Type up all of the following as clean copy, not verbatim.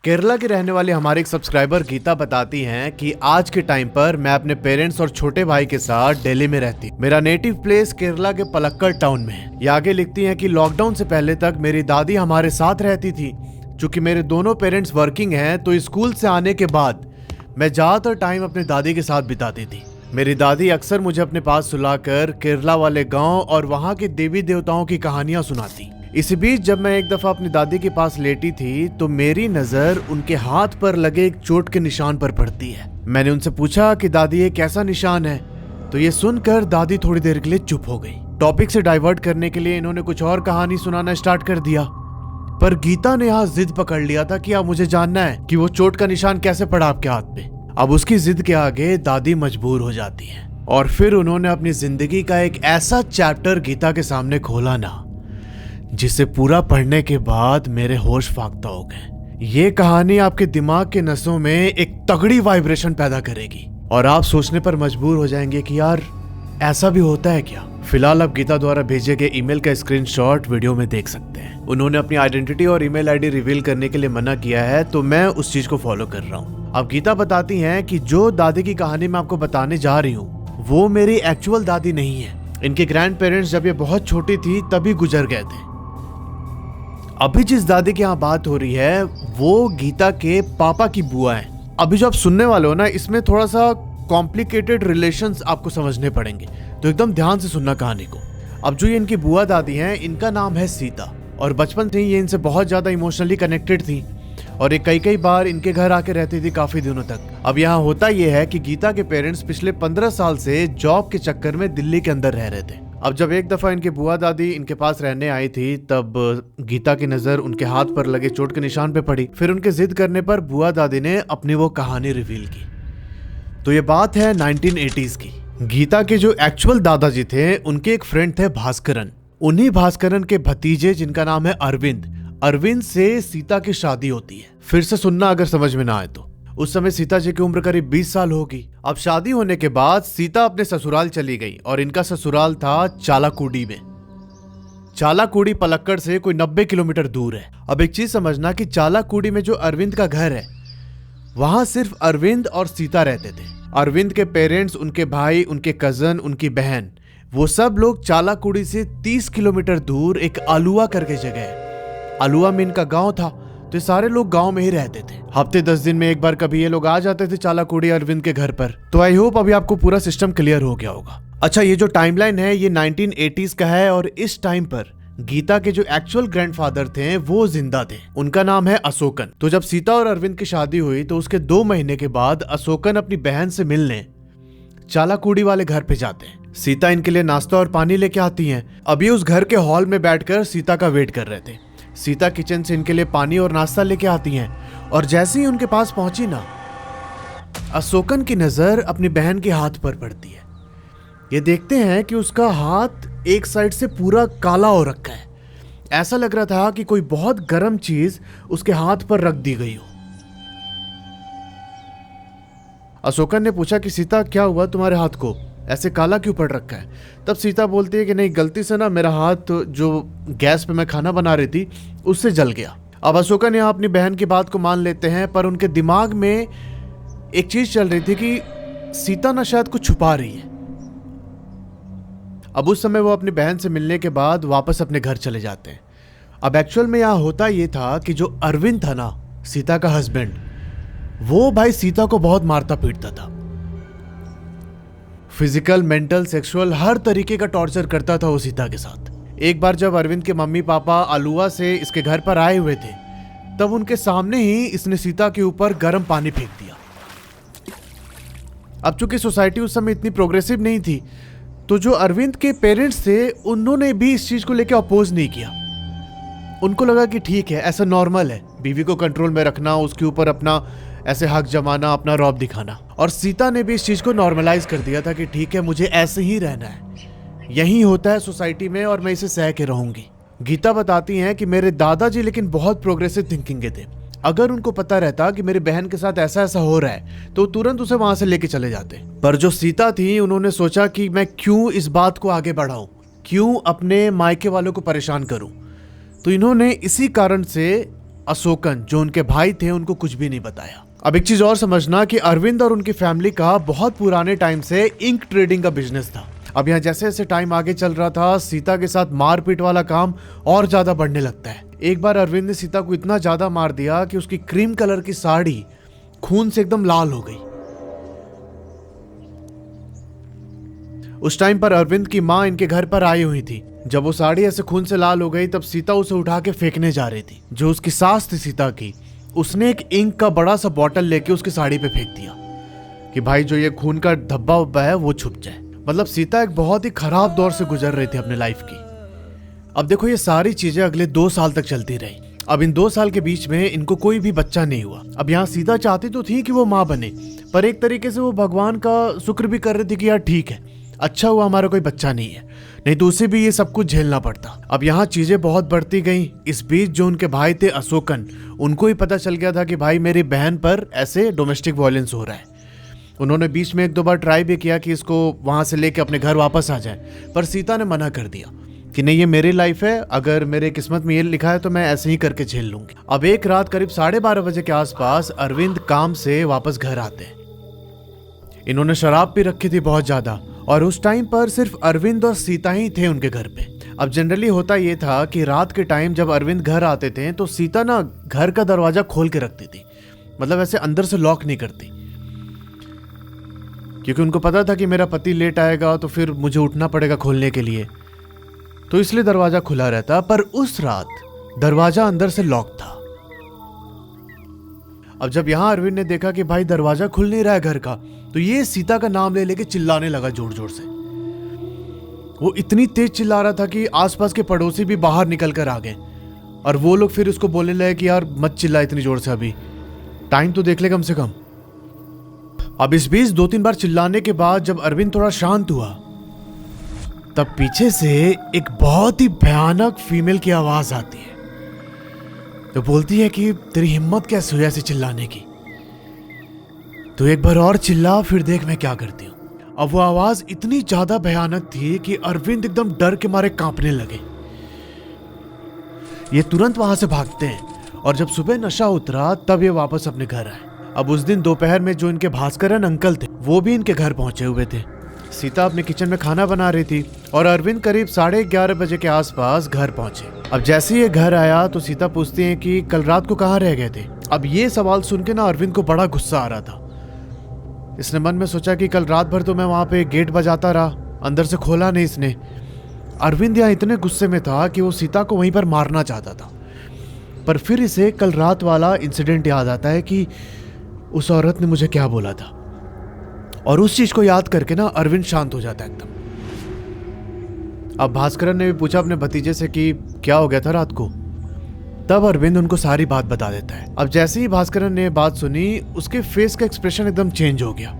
केरला के रहने वाले हमारे एक सब्सक्राइबर गीता बताती हैं कि आज के टाइम पर मैं अपने पेरेंट्स और छोटे भाई के साथ दिल्ली में रहती हूँ। मेरा नेटिव प्लेस केरला के पलक्कड़ टाउन में है। ये आगे लिखती हैं कि लॉकडाउन से पहले तक मेरी दादी हमारे साथ रहती थी। चूंकि मेरे दोनों पेरेंट्स वर्किंग हैं तो स्कूल से आने के बाद मैं ज्यादातर टाइम अपनी दादी के साथ बिताती थी। मेरी दादी अक्सर मुझे अपने पास सुलाकर केरला वाले गांव और वहां के देवी देवताओं की कहानियां सुनाती। इसी बीच जब मैं एक दफा अपनी दादी के पास लेटी थी तो मेरी नजर उनके हाथ पर लगे एक चोट के निशान पर पड़ती है। मैंने उनसे पूछा कि दादी ये कैसा निशान है, तो ये सुनकर दादी थोड़ी देर के लिए चुप हो गई। टॉपिक से डाइवर्ट करने के लिए इन्होंने कुछ और कहानी सुनाना स्टार्ट कर दिया, पर गीता ने यहाँ जिद पकड़ लिया था कि अब मुझे जानना है कि वो चोट का निशान कैसे पड़ा आपके हाथ पे। अब उसकी जिद के आगे दादी मजबूर हो जाती है और फिर उन्होंने अपनी जिंदगी का एक ऐसा चैप्टर गीता के सामने खोला ना, जिसे पूरा पढ़ने के बाद मेरे होश फाख्ता हो गए। ये कहानी आपके दिमाग के नसों में एक तगड़ी वाइब्रेशन पैदा करेगी और आप सोचने पर मजबूर हो जाएंगे कि यार ऐसा भी होता है क्या। फिलहाल आप गीता द्वारा भेजे गए ईमेल का स्क्रीनशॉट वीडियो में देख सकते हैं। उन्होंने अपनी आइडेंटिटी और ईमेल आईडी रिवील करने के लिए मना किया है, तो मैं उस चीज को फॉलो कर रहा हूँ। अब गीता बताती हैं कि जो दादी की कहानी मैं आपको बताने जा रही हूँ वो मेरी एक्चुअल दादी नहीं है। इनके ग्रैंड पेरेंट्स जब ये बहुत छोटी थी तभी गुजर गए थे। अभी जिस दादी की यहाँ बात हो रही है वो गीता के पापा की बुआ है। अभी जो आप सुनने वाले हो ना, इसमें थोड़ा सा कॉम्प्लिकेटेड रिलेशंस आपको समझने पड़ेंगे, तो एकदम ध्यान से सुनना कहानी को। अब जो ये इनकी बुआ दादी हैं, इनका नाम है सीता और बचपन से ही ये इनसे बहुत ज्यादा इमोशनली कनेक्टेड थी और ये कई बार इनके घर आके रहती थी काफी दिनों तक। अब यहाँ होता ये है कि गीता के पेरेंट्स पिछले 15 साल से जॉब के चक्कर में दिल्ली के अंदर रह रहे थे। अब जब एक दफा इनकी बुआ दादी इनके पास रहने आई थी तब गीता की नजर उनके हाथ पर लगे चोट के निशान पे पड़ी। फिर उनके जिद करने पर बुआ दादी ने अपनी वो कहानी रिवील की। तो ये बात है 1980s की। गीता के जो एक्चुअल दादाजी थे उनके एक फ्रेंड थे भास्करन। उन्हीं भास्करन के भतीजे जिनका नाम है अरविंद से सीता की शादी होती है। फिर से सुनना अगर समझ में ना आए तो। उस समय सीता जी की उम्र करीब 20 साल होगी। अब शादी होने के बाद सीता अपने ससुराल चली गई और इनका ससुराल था चालाकुडी में। चालाकुडी पलक्कड़ से कोई 90 किलोमीटर दूर है। अब एक चीज समझना कि चालाकुडी में जो अरविंद का घर है वहां सिर्फ अरविंद और सीता रहते थे। अरविंद के पेरेंट्स, उनके भाई, उनके कजन, उनकी बहन, वो सब लोग चालाकुडी से 30 किलोमीटर दूर एक आलुआ करके जगह है। आलुआ में इनका गांव था, तो सारे लोग गांव में ही रहते थे। हफ्ते 10 दिन में एक बार कभी ये लोग आ जाते थे चालाकुडी अरविंद के घर पर। तो आई होप अभी आपको पूरा सिस्टम क्लियर हो गया होगा। अच्छा, ये जो टाइमलाइन है ये 1980s का है और इस टाइम पर गीता के जो एक्चुअल ग्रैंडफादर थे वो जिंदा थे। उनका नाम है अशोकन। तो जब सीता और अरविंद की शादी हुई तो उसके 2 महीने के बाद अशोकन अपनी बहन से मिलने चालाकुडी वाले घर पे जाते हैं। सीता इनके लिए नाश्ता और पानी लेके आती हैं। अभी उस घर के हॉल में बैठकर सीता का वेट कर रहे थे। सीता किचन से इनके लिए पानी और नाश्ता लेके आती हैं और जैसे ही उनके पास पहुंची ना, अशोकन की नजर अपनी बहन के हाथ पर पड़ती है। ये देखते हैं कि उसका हाथ एक साइड से पूरा काला हो रखा है। ऐसा लग रहा था कि कोई बहुत गर्म चीज उसके हाथ पर रख दी गई हो। अशोकन ने पूछा कि सीता क्या हुआ, तुम्हारे हाथ को ऐसे काला क्यों पड़ रखा है। तब सीता बोलती है कि नहीं, गलती से ना मेरा हाथ जो गैस पे मैं खाना बना रही थी उससे जल गया। अब अशोकन यहाँ अपनी बहन की बात को मान लेते हैं, पर उनके दिमाग में एक चीज चल रही थी कि सीता ना शायद कुछ छुपा रही है। अब उस समय वो अपनी बहन से मिलने के बाद वापस अपने घर चले जाते हैं। अब एक्चुअल में यहाँ होता ये था कि जो अरविंद था ना, सीता का हस्बैंड, वो भाई सीता को बहुत मारता पीटता था। फिजिकल, मेंटल, सेक्सुअल हर तरीके का टॉर्चर करता था वो सीता के साथ। एक बार जब अरविंद के मम्मी पापा आलुआ से इसके घर पर आए हुए थे तब उनके सामने ही इसने सीता के ऊपर गर्म पानी फेंक दिया। अब चूंकि सोसाइटी उस समय इतनी प्रोग्रेसिव नहीं थी तो जो अरविंद के पेरेंट्स थे उन्होंने भी इस चीज को लेकर अपोज नहीं किया। उनको लगा कि ठीक है, ऐसा नॉर्मल है बीवी को कंट्रोल में रखना, उसके ऊपर अपना ऐसे हक जमाना, अपना रौब दिखाना। और सीता ने भी इस चीज को नॉर्मलाइज कर दिया था कि ठीक है, मुझे ऐसे ही रहना है, यही होता है सोसाइटी में और मैं इसे सह के रहूंगी। गीता बताती हैं कि मेरे दादाजी लेकिन बहुत प्रोग्रेसिव थिंकिंग के थे। अगर उनको पता रहता कि मेरी बहन के साथ ऐसा ऐसा हो रहा है तो तुरंत उसे वहां से लेके चले जाते। पर जो सीता थी उन्होंने सोचा कि मैं क्यों इस बात को आगे बढ़ाऊं, क्यों अपने मायके वालों को परेशान करूं। तो इन्होंने इसी कारण से अशोकन जो उनके भाई थे उनको कुछ भी नहीं बताया। अब एक चीज और समझना कि अरविंद और उनकी फैमिली का बहुत पुराने टाइम से इंक ट्रेडिंग का बिजनेस था। अब यहाँ जैसे जैसे टाइम आगे चल रहा था, सीता के साथ मारपीट वाला काम और ज्यादा बढ़ने लगता है। एक बार अरविंद ने सीता को इतना ज्यादा मार दिया कि उसकी क्रीम कलर की साड़ी खून से एकदम लाल हो गई। उस टाइम पर अरविंद की माँ इनके घर पर आई हुई थी। जब वो साड़ी ऐसे खून से लाल हो गई तब सीता उसे उठा के फेंकने जा रही थी। जो उसकी सास थी सीता की, उसने एक इंक का बड़ा सा बॉटल लेके उसकी साड़ी पे फेंक दिया कि भाई जो ये खून का धब्बा उब्बा है वो छुप जाए। मतलब सीता एक बहुत ही खराब दौर से गुजर रही थी अपने लाइफ की। अब देखो ये सारी चीजें अगले 2 साल तक चलती रही। अब इन 2 साल के बीच में इनको कोई भी बच्चा नहीं हुआ। अब यहाँ सीता चाहती तो थी कि वो माँ बने, पर एक तरीके से वो भगवान का शुक्र भी कर रही थी कि यार ठीक है, अच्छा हुआ हमारा कोई बच्चा नहीं है, नहीं तो उसे भी ये सब कुछ झेलना पड़ता। अब यहाँ चीजें बहुत बढ़ती गई। इस बीच जो उनके भाई थे अशोकन, उनको ही पता चल गया था कि भाई मेरी बहन पर ऐसे डोमेस्टिक वायलेंस हो रहा है। उन्होंने बीच में 1-2 बार ट्राई भी किया कि इसको वहां से लेके अपने घर वापस आ जाए, पर सीता ने मना कर दिया कि नहीं, ये मेरी लाइफ है, अगर मेरे किस्मत में ये लिखा है तो मैं ऐसे ही करके झेल लूंगी। अब एक रात करीब 12:30 बजे के आसपास अरविंद काम से वापस घर आते हैं। इन्होंने शराब भी रखी थी बहुत ज्यादा, और उस टाइम पर सिर्फ अरविंद और सीता ही थे उनके घर पे। अब जनरली होता ये था कि रात के टाइम जब अरविंद घर आते थे तो सीता ना घर का दरवाजा खोल के रखती थी, मतलब ऐसे अंदर से लॉक नहीं करती, क्योंकि उनको पता था कि मेरा पति लेट आएगा तो फिर मुझे उठना पड़ेगा खोलने के लिए, तो इसलिए दरवाजा खुला रहता। पर उस रात दरवाजा अंदर से लॉक था। अब जब यहां अरविंद ने देखा कि भाई दरवाजा खुल नहीं रहा है घर का, तो ये सीता का नाम ले लेके चिल्लाने लगा जोर जोर से। वो इतनी तेज चिल्ला रहा था कि आसपास के पड़ोसी भी बाहर निकल कर आ गए, और वो लोग फिर उसको बोलने लगे कि यार मत चिल्ला इतनी जोर से, अभी टाइम तो देख ले कम से कम। अब इस बीच 2-3 बार चिल्लाने के बाद जब अरविंद थोड़ा शांत हुआ, तब पीछे से एक बहुत ही भयानक फीमेल की आवाज आती है। तो बोलती है कि तेरी हिम्मत कैसे हुई ऐसे चिल्लाने की, तो एक बार और चिल्ला, फिर देख मैं क्या करती हूँ। अब वो आवाज इतनी ज्यादा भयानक थी कि अरविंद एकदम डर के मारे कांपने लगे। ये तुरंत वहां से भागते हैं, और जब सुबह नशा उतरा तब ये वापस अपने घर आए। अब उस दिन दोपहर में जो इनके भास्करन अंकल थे वो भी इनके घर पहुंचे हुए थे। सीता अपने किचन में खाना बना रही थी, और अरविंद करीब 11:30 बजे के आसपास घर पहुंचे। अब जैसे ही ये घर आया तो सीता पूछती है कि कल रात को कहाँ रह गए थे। अब ये सवाल सुन के ना अरविंद को बड़ा गुस्सा आ रहा था। इसने मन में सोचा कि कल रात भर तो मैं वहां पे गेट बजाता रहा, अंदर से खोला नहीं इसने। अरविंद यहाँ इतने गुस्से में था कि वो सीता को वहीं पर मारना चाहता था, पर फिर इसे कल रात वाला इंसिडेंट याद आता है कि उस औरत ने मुझे क्या बोला था, और उस चीज को याद करके ना अरविंद शांत हो जाता है एकदम। अब भास्करन ने भी पूछा अपने भतीजे से कि क्या हो गया था रात को। तब अरविंद उनको सारी बात बता देता है। अब जैसे ही भास्करन ने बात सुनी, उसके फेस का एक्सप्रेशन एकदम चेंज हो गया।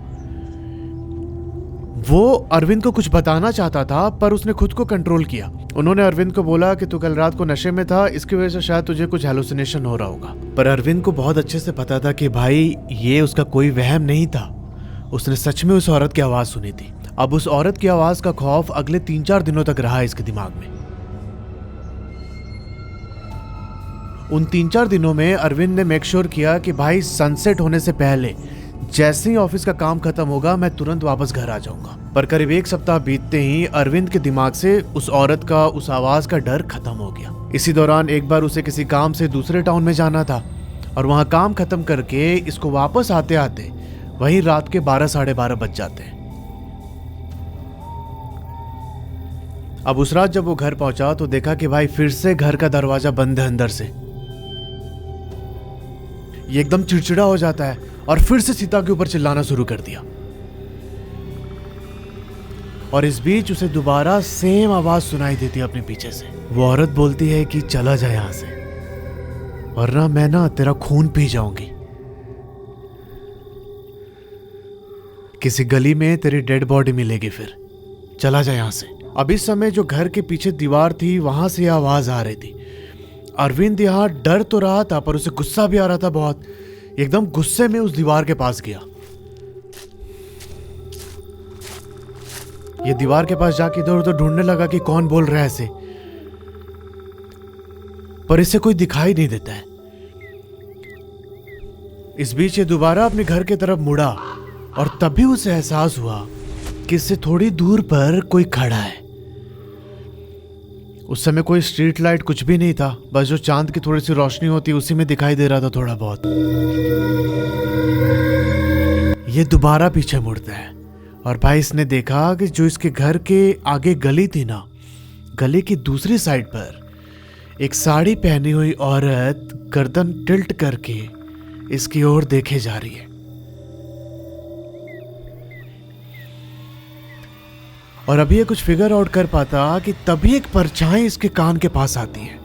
वो अरविंद को कुछ बताना चाहता था, पर उसने खुद को कंट्रोल किया। उन्होंने अरविंद को बोला कि तू कल रात को नशे में था, इसकी वजह से शायद तुझे कुछ हेलुसिनेशन हो रहा होगा। पर अरविंद को बहुत अच्छे से पता था कि भाई ये उसका कोई वहम नहीं था, उसने सच में उस औरत की आवाज सुनी थी। अब उस औरत की आवाज का खौफ अगले 3-4 दिनों तक रहा इसके दिमाग में। उन 3-4 दिनों में अरविंद ने मेक श्योर किया कि भाई सनसेट होने से पहले जैसे ही ऑफिस का काम खत्म होगा मैं तुरंत वापस घर आ जाऊंगा। पर करीब 1 सप्ताह बीतते ही अरविंद के दिमाग से उस औरत का, उस आवाज का डर खत्म हो गया। इसी दौरान एक बार उसे किसी काम से दूसरे टाउन में जाना था, और वहां काम खत्म करके इसको वापस आते आते वहीं रात के 12-12:30 बज जाते हैं। अब उस रात जब वो घर पहुंचा तो देखा कि भाई फिर से घर का दरवाजा बंद है अंदर से। ये एकदम चिड़चिड़ा हो जाता है और फिर से सीता के ऊपर चिल्लाना शुरू कर दिया। और इस बीच उसे दोबारा सेम आवाज सुनाई देती है अपने पीछे से। वो औरत बोलती है कि चला जा यहां से, वरना मैं ना तेरा खून पी जाऊंगी। किसी गली में तेरी डेड बॉडी मिलेगी, फिर चला जा यहां से। अब इस समय जो घर के पीछे दीवार थी वहां से आवाज आ रही थी। अरविंद यहाँ डर तो रहा था पर उसे गुस्सा भी आ रहा था बहुत। एकदम गुस्से में उस दीवार के पास गया। ये दीवार के पास जाके इधर उधर ढूंढने लगा कि कौन बोल रहा है ऐसे, पर इसे कोई दिखाई नहीं देता है। इस बीच ये दोबारा अपने घर की तरफ मुड़ा और तभी उसे एहसास हुआ कि इससे थोड़ी दूर पर कोई खड़ा है। उस समय कोई स्ट्रीट लाइट कुछ भी नहीं था, बस जो चांद की थोड़ी सी रोशनी होती उसी में दिखाई दे रहा था थोड़ा बहुत। ये दोबारा पीछे मुड़ता है और भाई इसने देखा कि जो इसके घर के आगे गली थी ना, गली की दूसरी साइड पर एक साड़ी पहनी हुई औरत गर्दन टिल्ट करके इसकी ओर देखे जा रही है। और अभी ये कुछ फिगर आउट कर पाता कि तभी एक परछाई इसके कान के पास आती है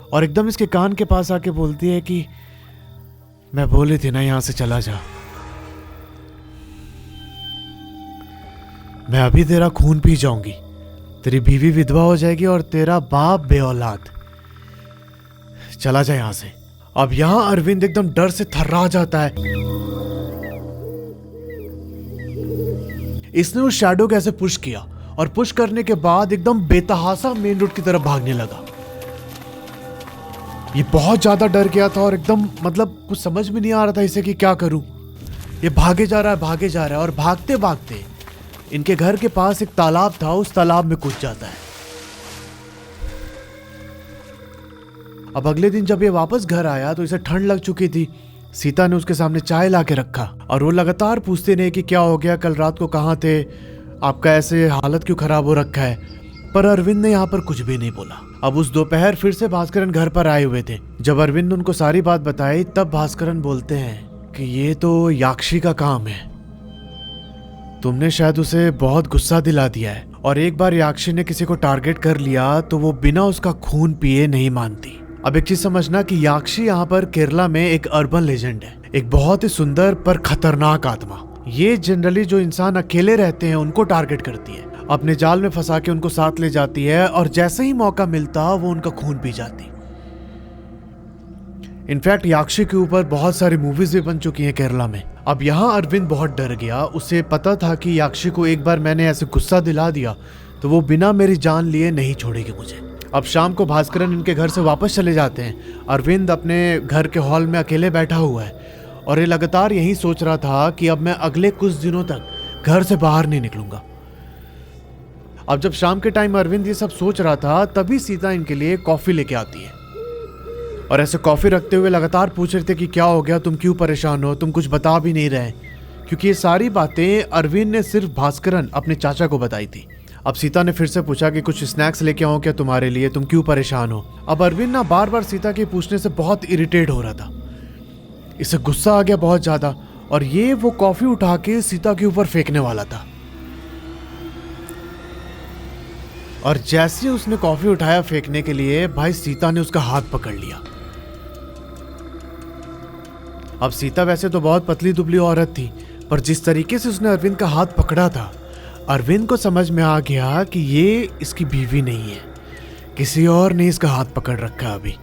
और एकदम इसके कान के पास आके बोलती है कि मैं बोली थी ना यहां से चला जा, मैं अभी तेरा खून पी जाऊंगी, तेरी बीवी विधवा हो जाएगी और तेरा बाप बेऔलाद, चला जा यहां से। अब यहां अरविंद एकदम डर से थर्रा जाता है। इसने उस शैडो को ऐसे पुश किया और पुश करने के बाद एकदम बेतहासा मेन रोड की तरफ भागने लगा। ये बहुत ज्यादा डर गया था और एकदम मतलब कुछ समझ में नहीं आ रहा था इसे कि क्या करूं। ये भागे जा रहा है और भागते भागते इनके घर के पास एक तालाब था, उस तालाब में कूद जाता है। अब अगले दिन जब ये वापस घर आया तो इसे ठंड लग चुकी थी। सीता ने उसके सामने चाय ला के रखा और वो लगातार पूछते रहे कि क्या हो गया, कल रात को कहाँ थे, आपका ऐसे हालत क्यों खराब हो रखा है। पर अरविंद ने यहाँ पर कुछ भी नहीं बोला। अब उस दोपहर फिर से भास्करन घर पर आए हुए थे। जब अरविंद ने उनको सारी बात बताई तब भास्करन बोलते हैं कि ये तो याक्षी का काम है, तुमने शायद उसे बहुत गुस्सा दिला दिया है और एक बार याक्षी ने किसी को टारगेट कर लिया तो वो बिना उसका खून पिए नहीं मानती। अब एक चीज समझना कि याक्षी यहाँ पर केरला में एक अर्बन लेजेंड है, एक बहुत ही सुंदर पर खतरनाक आत्मा। ये जनरली जो इंसान अकेले रहते हैं उनको टारगेट करती है, अपने जाल में फंसा के उनको साथ ले जाती है और जैसे ही मौका मिलता वो उनका खून पी जाती। इनफैक्ट याक्षी के ऊपर बहुत सारी मूवीज भी बन चुकी हैं केरला में। अब यहाँ अरविंद बहुत डर गया। उसे पता था कि याक्षी को एक बार मैंने ऐसे गुस्सा दिला दिया तो वो बिना मेरी जान लिए नहीं छोड़ेगी मुझे। अब शाम को भास्करन इनके घर से वापस चले जाते हैं। अरविंद अपने घर के हॉल में अकेले बैठा हुआ है और ये लगातार यही सोच रहा था कि अब मैं अगले कुछ दिनों तक घर से बाहर नहीं निकलूंगा। अब जब शाम के टाइम अरविंद ये सब सोच रहा था तभी सीता इनके लिए कॉफी लेके आती है और ऐसे कॉफी रखते हुए लगातार पूछ रहे थे कि क्या हो गया, तुम क्यों परेशान हो, तुम कुछ बता भी नहीं रहे, क्योंकि ये सारी बातें अरविंद ने सिर्फ भास्करन अपने चाचा को बताई थी। अब सीता ने फिर से पूछा कि कुछ स्नैक्स लेके आऊं क्या तुम्हारे लिए, तुम क्यों परेशान हो। अब अरविंद ना बार बार सीता के पूछने से बहुत इरिटेट हो रहा था, इसे गुस्सा आ गया बहुत ज्यादा और ये वो कॉफी उठा के सीता के ऊपर फेंकने वाला था। और जैसे उसने कॉफी उठाया फेंकने के लिए, भाई सीता ने उसका हाथ पकड़ लिया। अब सीता वैसे तो बहुत पतली दुबली औरत थी, पर जिस तरीके से उसने अरविंद का हाथ पकड़ा था, अरविंद को समझ में आ गया कि ये इसकी बीवी नहीं है, किसी और ने इसका हाथ पकड़ रखा अभी।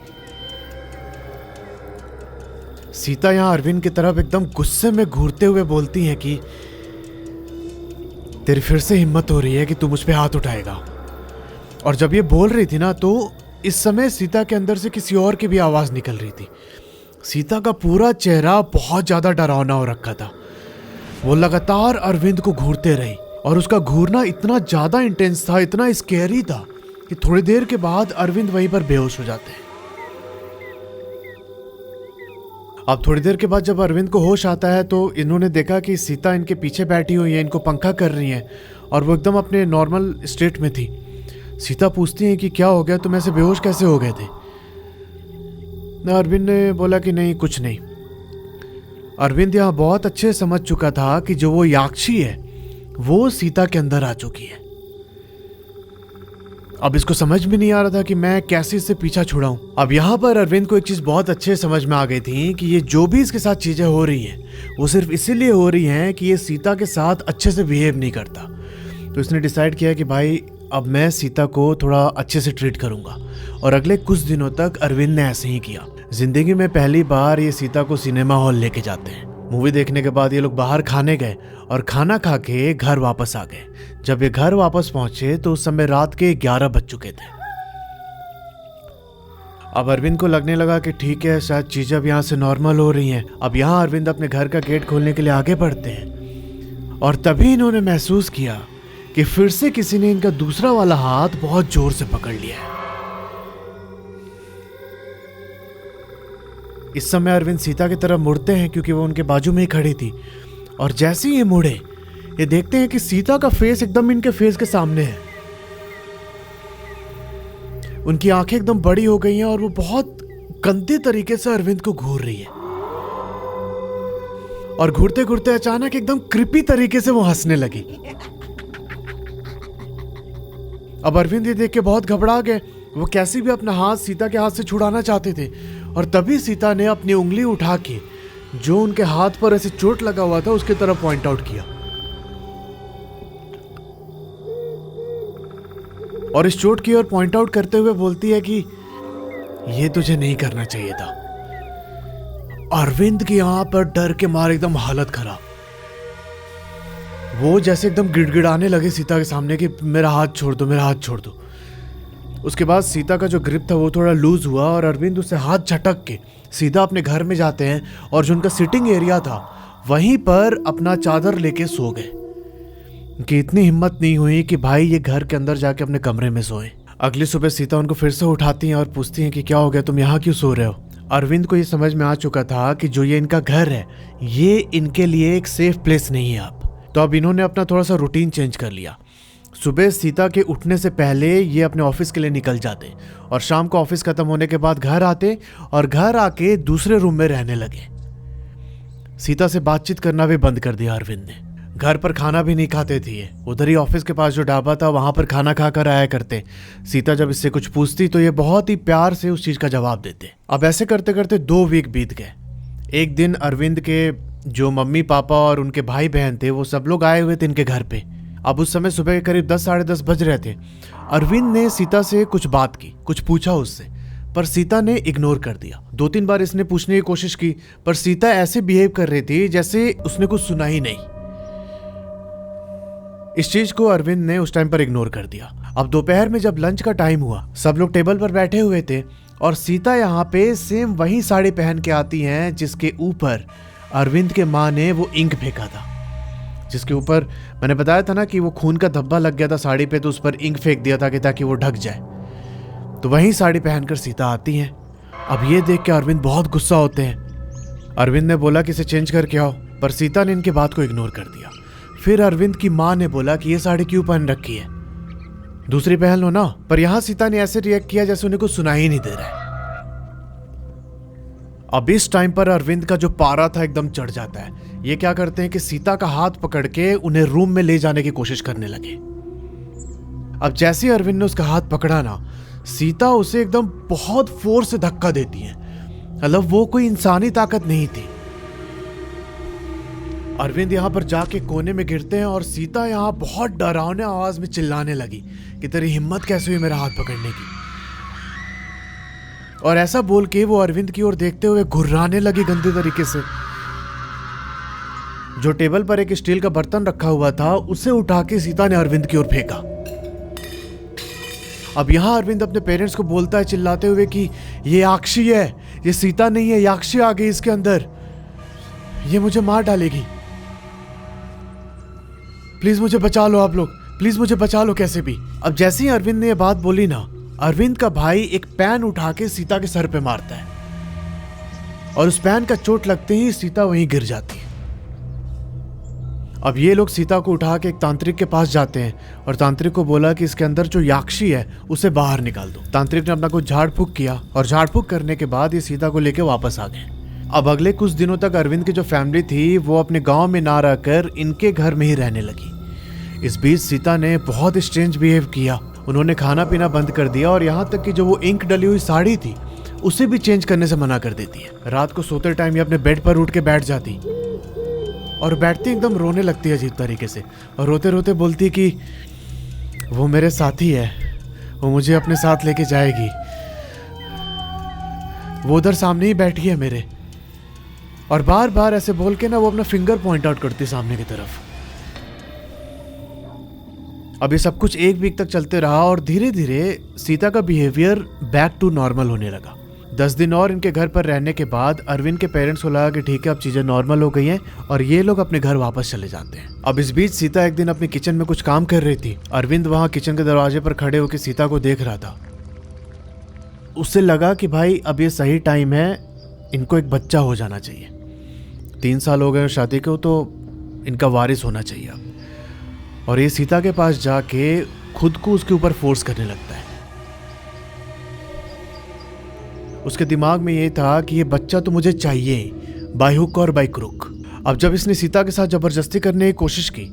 सीता यहां अरविंद की तरफ एकदम गुस्से में घूरते हुए बोलती है कि तेरी फिर से हिम्मत हो रही है कि तू मुझ पे हाथ उठाएगा। और जब ये बोल रही थी ना तो इस समय सीता के अंदर से किसी और की भी आवाज निकल रही थी। सीता का पूरा चेहरा बहुत ज्यादा डरावना हो रखा था। वो लगातार अरविंद को घूरते रही और उसका घूरना इतना ज्यादा इंटेंस था, इतना स्कैरी था कि थोड़ी देर के बाद अरविंद वहीं पर बेहोश हो जाते हैं। अब थोड़ी देर के बाद जब अरविंद को होश आता है तो इन्होंने देखा कि सीता इनके पीछे बैठी हुई है, इनको पंखा कर रही है और वो एकदम अपने नॉर्मल स्टेट में थी। सीता पूछती है कि क्या हो गया, तुम ऐसे बेहोश कैसे हो गए थे। अरविंद ने बोला कि नहीं कुछ नहीं। अरविंद यहाँ बहुत अच्छे समझ चुका था कि जो वो याक्षी है वो सीता के अंदर आ चुकी है। अब इसको समझ में नहीं आ रहा था कि मैं कैसे इससे पीछा छुड़ाऊं। अब यहाँ पर अरविंद को एक चीज बहुत अच्छे समझ में आ गई थी कि ये जो भी इसके साथ चीजें हो रही हैं वो सिर्फ इसीलिए हो रही हैं कि ये सीता के साथ अच्छे से बिहेव नहीं करता। तो इसने डिसाइड किया कि भाई अब मैं सीता को थोड़ा अच्छे से ट्रीट करूंगा। और अगले कुछ दिनों तक अरविंद ने ऐसे ही किया। जिंदगी में पहली बार ये सीता को सिनेमा हॉल लेके जाते हैं। मूवी देखने के बाद ये लोग बाहर खाने गए और खाना खा के घर वापस आ गए। जब ये घर वापस पहुंचे तो उस समय रात के 11 बज चुके थे। अब अरविंद को लगने लगा कि ठीक है, शायद चीजें अब यहाँ से नॉर्मल हो रही हैं। अब यहाँ अरविंद अपने घर का गेट खोलने के लिए आगे बढ़ते हैं और तभी इन्होंने महसूस किया कि फिर से किसी ने इनका दूसरा वाला हाथ बहुत जोर से पकड़ लिया है। इस समय अरविंद सीता की तरफ मुड़ते हैं क्योंकि वो उनके बाजू में ही खड़ी थी, और जैसे ही ये मुड़े ये देखते हैं कि सीता का फेस एकदम इनके फेस के सामने है। उनकी आंखें एकदम बड़ी हो गई हैं और वो बहुत गंदे तरीके से अरविंद को घूर रही है, और घूरते घूरते अचानक एकदम क्रिपी तरीके से वो हंसने लगी। अब अरविंद ये देख के बहुत घबरा गए। वो कैसे भी अपना हाथ सीता के हाथ से छुड़ाना चाहते थे, और तभी सीता ने अपनी उंगली उठा के जो उनके हाथ पर ऐसे चोट लगा हुआ था उसकी तरफ पॉइंट आउट किया, और इस चोट की ओर पॉइंट आउट करते हुए बोलती है कि ये तुझे नहीं करना चाहिए था। अरविंद की यहां पर डर के मारे एकदम हालत खराब, वो जैसे एकदम गिड़गिड़ाने लगे सीता के सामने कि मेरा हाथ छोड़ दो, मेरा हाथ छोड़ दो। उसके बाद सीता का जो ग्रिप था वो थोड़ा लूज हुआ और अरविंद उससे हाथ झटक के सीधा अपने घर में जाते हैं, और जो उनका सिटिंग एरिया था वहीं पर अपना चादर लेके सो गए कि इतनी हिम्मत नहीं हुई कि भाई ये घर के अंदर जाके अपने कमरे में सोए। अगली सुबह सीता उनको फिर से उठाती हैं और पूछती हैं कि क्या हो गया, तुम यहाँ क्यों सो रहे हो। अरविंद को ये समझ में आ चुका था कि जो ये इनका घर है ये इनके लिए एक सेफ प्लेस नहीं है अब। तो अब इन्होंने अपना थोड़ा सा रूटीन चेंज कर लिया। सुबह सीता के उठने से पहले ये अपने ऑफिस के लिए निकल जाते, और शाम को ऑफिस खत्म होने के बाद घर आते और घर आके दूसरे रूम में रहने लगे। सीता से बातचीत करना भी बंद कर दिया अरविंद ने। घर पर खाना भी नहीं खाते थे, उधर ही ऑफिस के पास जो ढाबा था वहां पर खाना खाकर आया करते। सीता जब इससे कुछ पूछती तो ये बहुत ही प्यार से उस चीज का जवाब देते। अब ऐसे करते करते 2 वीक बीत गए। एक दिन अरविंद के जो मम्मी पापा और उनके भाई बहन थे वो सब लोग आए हुए थे इनके घर पे। अब उस समय सुबह के करीब 10 साढ़े 10 बज रहे थे। अरविंद ने सीता से कुछ बात की, कुछ पूछा उससे, पर सीता ने इग्नोर कर दिया। 2-3 बार इसने पूछने की कोशिश की, पर सीता ऐसे बिहेव कर रही थी जैसे उसने कुछ सुना ही नहीं। इस चीज को अरविंद ने उस टाइम पर इग्नोर कर दिया। अब दोपहर में जब लंच का टाइम हुआ, सब लोग टेबल पर बैठे हुए थे, और सीता यहाँ पे सेम वही साड़ी पहन के आती हैं जिसके ऊपर अरविंद के माँ ने वो इंक फेंका था, जिसके ऊपर मैंने बताया था ना कि वो खून का धब्बा लग गया था साड़ी पे, तो उस पर इंक फेंक दिया था कि ताकि वो ढक जाए। तो वही साड़ी पहनकर सीता आती हैं। अब ये देख के अरविंद बहुत गुस्सा होते हैं। अरविंद ने बोला कि इसे चेंज करके आओ, पर सीता ने इनकी बात को इग्नोर कर दिया। फिर अरविंद की माँ ने बोला कि ये साड़ी क्यों पहन रखी है, दूसरी पहन लो ना। पर यहां सीता ने ऐसे रिएक्ट किया जैसे उन्हें कुछ सुना ही नहीं दे रहा है। अब इस टाइम पर अरविंद का जो पारा था एकदम चढ़ जाता है। ये क्या करते हैं कि सीता का हाथ पकड़ के उन्हें रूम में ले जाने की कोशिश करने लगे। अब जैसे ही अरविंद ने उसका हाथ पकड़ा ना, सीता उसे एकदम बहुत फोर्स से धक्का देती है। मतलब वो कोई इंसानी ताकत नहीं थी। अरविंद यहाँ पर जाके कोने में गिरते हैं और सीता यहाँ बहुत डरावने आवाज में चिल्लाने लगी कि तेरी हिम्मत कैसे हुई मेरा हाथ पकड़ने की। और ऐसा बोल के वो अरविंद की ओर देखते हुए घुर्राने लगी गंदे तरीके से। जो टेबल पर एक स्टील का बर्तन रखा हुआ था उसे उठा के सीता ने अरविंद की ओर फेंका। अब यहां अरविंद अपने पेरेंट्स को बोलता है चिल्लाते हुए कि ये याक्षी है, ये सीता नहीं है, याक्षी आ गई इसके अंदर, ये मुझे मार डालेगी, प्लीज मुझे बचा लो आप लोग, प्लीज मुझे बचा लो कैसे भी। अब जैसे ही अरविंद ने ये बात बोली ना, अरविंद का भाई एक पैन उठा के सीता के सर पे मारता है, और उस पैन का चोट लगते ही सीता वहीं गिर जाती है। अब ये लोग सीता को उठा के एक तांत्रिक के पास जाते हैं और तांत्रिक को बोला कि इसके अंदर जो याक्षी है उसे बाहर निकाल दो। तांत्रिक ने अपना कुछ झाड़ फूक किया और झाड़ फूक करने के बाद ये सीता को लेके वापस आ गए। अब अगले कुछ दिनों तक अरविंद की जो फैमिली थी वो अपने गांव में ना रहकर इनके घर में ही रहने लगी। इस बीच सीता ने बहुत स्ट्रेंज बिहेव किया। उन्होंने खाना पीना बंद कर दिया और यहाँ तक कि जो वो इंक डली हुई साड़ी थी उसे भी चेंज करने से मना कर देती है। रात को सोते टाइम ये अपने बेड पर उठ के बैठ जाती और बैठती एकदम रोने लगती है अजीब तरीके से, और रोते रोते बोलती कि वो मेरे साथी है, वो मुझे अपने साथ लेके जाएगी, वो उधर सामने ही बैठी है मेरे। और बार बार ऐसे बोल के ना वो अपना फिंगर पॉइंट आउट करती सामने की तरफ। अब ये सब कुछ 1 वीक तक चलते रहा और धीरे धीरे सीता का बिहेवियर बैक टू नॉर्मल होने लगा। 10 दिन और इनके घर पर रहने के बाद अरविंद के पेरेंट्स को लगा कि ठीक है अब चीजें नॉर्मल हो गई हैं और ये लोग अपने घर वापस चले जाते हैं। अब इस बीच सीता एक दिन अपनी किचन में कुछ काम कर रही थी। अरविंद वहां किचन के दरवाजे पर खड़े होकर सीता को देख रहा था। उससे लगा कि भाई अब ये सही टाइम है, इनको एक बच्चा हो जाना चाहिए। 3 साल हो गए शादी को, तो इनका वारिस होना चाहिए अब। और ये सीता के पास जाके खुद को उसके ऊपर फोर्स करने लगता है। उसके दिमाग में ये था कि ये बच्चा तो मुझे चाहिए, बाय हुक और बाय क्रुक। अब जब इसने सीता के साथ जबरदस्ती करने की कोशिश की,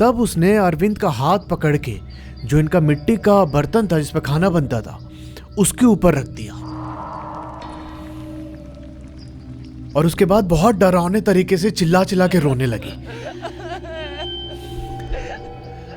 तब उसने अरविंद का हाथ पकड़ के जो इनका मिट्टी का बर्तन था जिसपे खाना बनता था उसके ऊपर रख दिया। और उसके बाद बहुत डरावने तरीके से चिल्ला चिल्ला के रोने लगी।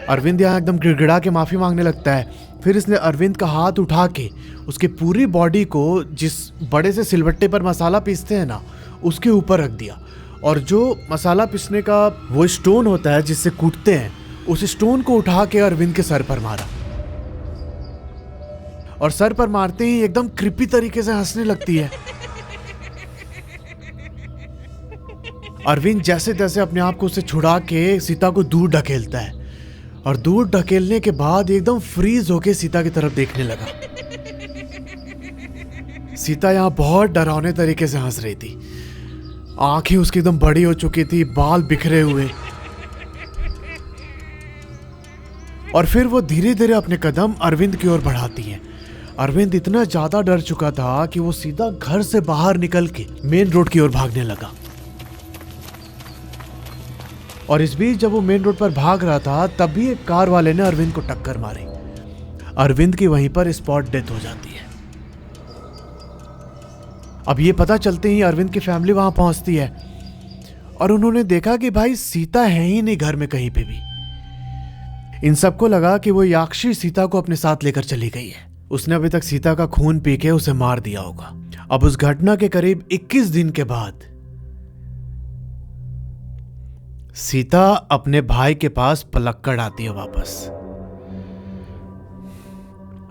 अरविंद यहाँ एकदम गिड़गिड़ा के माफी मांगने लगता है। फिर इसने अरविंद का हाथ उठा के उसकी पूरी बॉडी को जिस बड़े से सिलबट्टे पर मसाला पीसते हैं ना, उसके ऊपर रख दिया। और जो मसाला पीसने का वो स्टोन होता है जिससे कूटते हैं, उस स्टोन को उठा के अरविंद के सर पर मारा। और सर पर मारते ही एकदम क्रिपी तरीके से हंसने लगती है। अरविंद जैसे तैसे अपने आप को उससे छुड़ा के सीता को दूर ढकेलता है। और दूर ढकेलने के बाद एकदम फ्रीज होके सीता की तरफ देखने लगा। सीता यहाँ बहुत डरावने तरीके से हंस रही थी। आंखें उसकी एकदम बड़ी हो चुकी थी, बाल बिखरे हुए। और फिर वो धीरे धीरे अपने कदम अरविंद की ओर बढ़ाती है। अरविंद इतना ज्यादा डर चुका था कि वो सीधा घर से बाहर निकल के मेन रोड की ओर भागने लगा। और इस बीच जब वो मेन रोड पर भाग रहा था, तभी एक कार वाले ने अरविंद को टक्कर मारी। अरविंद की वहीं पर स्पॉट डेथ हो जाती है। अब ये पता चलते ही अरविंद की फैमिली वहां पहुंचती है और उन्होंने देखा कि भाई सीता है ही नहीं घर में कहीं पे भी। इन सबको लगा कि वो याक्षी सीता को अपने साथ लेकर चली गई है। उसने अभी तक सीता का खून पी के उसे मार दिया होगा। अब उस घटना के करीब 21 दिन के बाद सीता अपने भाई के पास पलक्कड़ आती है वापस।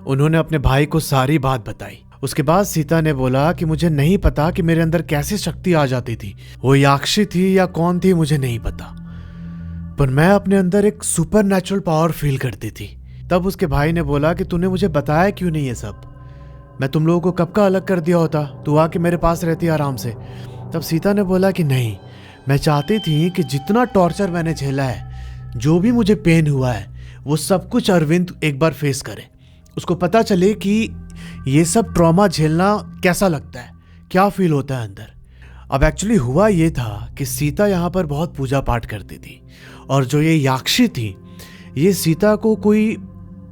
उन्होंने अपने भाई को सारी बात बताई। उसके बाद सीता ने बोला कि मुझे नहीं पता कि मेरे अंदर कैसे शक्ति आ जाती थी, वो याक्षी थी या कौन थी मुझे नहीं पता, पर मैं अपने अंदर एक सुपर नेचुरल पावर फील करती थी। तब उसके भाई ने बोला कि तूने मुझे बताया क्यों नहीं ये सब, मैं तुम लोगों को कब का अलग कर दिया होता, तू आके मेरे पास रहती आराम से। तब सीता ने बोला कि नहीं, मैं चाहती थी कि जितना टॉर्चर मैंने झेला है, जो भी मुझे पेन हुआ है, वो सब कुछ अरविंद एक बार फेस करे, उसको पता चले कि ये सब ट्रॉमा झेलना कैसा लगता है, क्या फील होता है अंदर। अब एक्चुअली हुआ ये था कि सीता यहाँ पर बहुत पूजा पाठ करती थी और जो ये याक्षी थी, ये सीता को कोई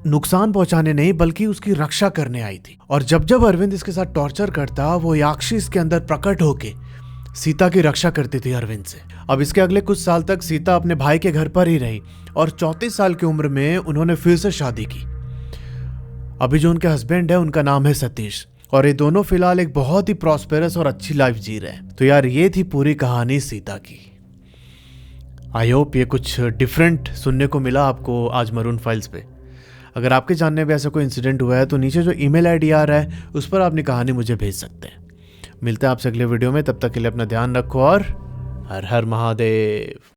नुकसान पहुंचाने नहीं बल्कि उसकी रक्षा करने आई थी। और जब जब अरविंद इसके साथ टॉर्चर करता, वो याक्षी इसके अंदर प्रकट होके सीता की रक्षा करती थी अरविंद से। अब इसके अगले कुछ साल तक सीता अपने भाई के घर पर ही रही और 34 साल की उम्र में उन्होंने फिर से शादी की। अभी जो उनके हस्बैंड है उनका नाम है सतीश और ये दोनों फिलहाल एक बहुत ही प्रॉस्पेरस और अच्छी लाइफ जी रहे हैं। तो यार ये थी पूरी कहानी सीता की। आई होप ये कुछ डिफरेंट सुनने को मिला आपको आज मरून फाइल्स पे। अगर आपके जानने में ऐसा कोई इंसिडेंट हुआ है तो नीचे जो ईमेल आईडी आ रहा है उस पर अपनी कहानी मुझे भेज सकते हैं। मिलते हैं आपसे अगले वीडियो में, तब तक के लिए अपना ध्यान रखो और हर हर महादेव।